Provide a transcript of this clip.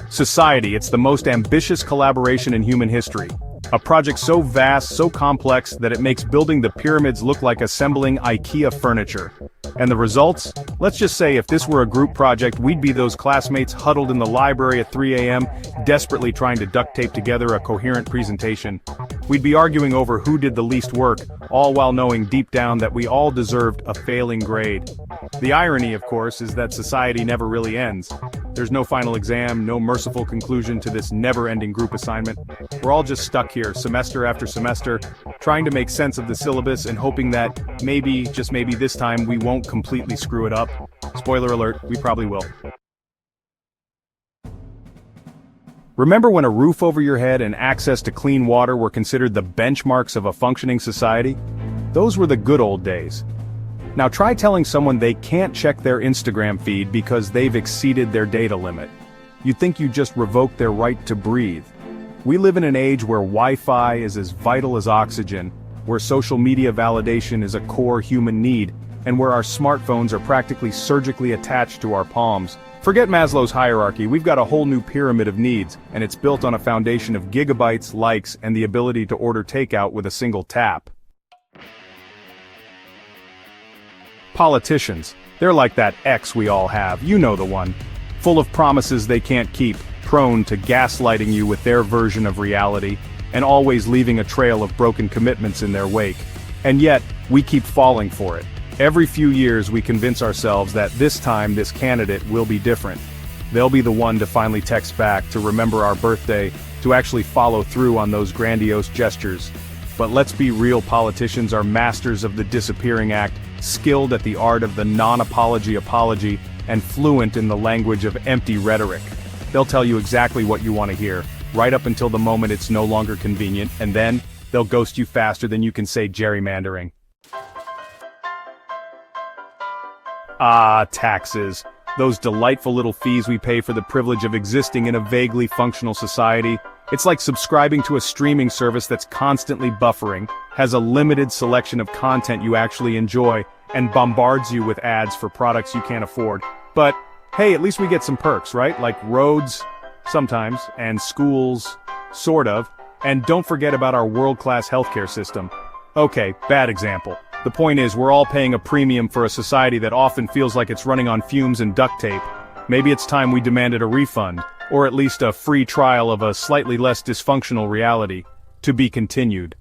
Society, it's the most ambitious collaboration in human history. A project so vast, so complex, that it makes building the pyramids look like assembling IKEA furniture. And the results? Let's just say if this were a group project, we'd be those classmates huddled in the library at 3 a.m., desperately trying to duct tape together a coherent presentation. We'd be arguing over who did the least work, all while knowing deep down that we all deserved a failing grade. The irony, of course, is that society never really ends. There's no final exam, no merciful conclusion to this never-ending group assignment. We're all just stuck here, semester after semester, trying to make sense of the syllabus and hoping that maybe, just maybe this time, we won't completely screw it up. Spoiler alert, we probably will. Remember when a roof over your head and access to clean water were considered the benchmarks of a functioning society? Those were the good old days. Now try telling someone they can't check their Instagram feed because they've exceeded their data limit. You'd think you just revoked their right to breathe. We live in an age where Wi-Fi is as vital as oxygen, where social media validation is a core human need, and where our smartphones are practically surgically attached to our palms. Forget Maslow's hierarchy, we've got a whole new pyramid of needs, and it's built on a foundation of gigabytes, likes, and the ability to order takeout with a single tap. Politicians. They're like that ex we all have, you know the one. Full of promises they can't keep, prone to gaslighting you with their version of reality, and always leaving a trail of broken commitments in their wake. And yet, we keep falling for it. Every few years we convince ourselves that this time this candidate will be different. They'll be the one to finally text back, to remember our birthday, to actually follow through on those grandiose gestures. But let's be real, politicians are masters of the disappearing act, skilled at the art of the non-apology apology, and fluent in the language of empty rhetoric. They'll tell you exactly what you want to hear, right up until the moment it's no longer convenient, and then, they'll ghost you faster than you can say gerrymandering. Ah, taxes. Those delightful little fees we pay for the privilege of existing in a vaguely functional society. It's like subscribing to a streaming service that's constantly buffering, has a limited selection of content you actually enjoy, and bombards you with ads for products you can't afford. But, hey, at least we get some perks, right? Like roads, sometimes, and schools, sort of, and don't forget about our world-class healthcare system. Okay, bad example. The point is, we're all paying a premium for a society that often feels like it's running on fumes and duct tape. Maybe it's time we demanded a refund, or at least a free trial of a slightly less dysfunctional reality. To be continued.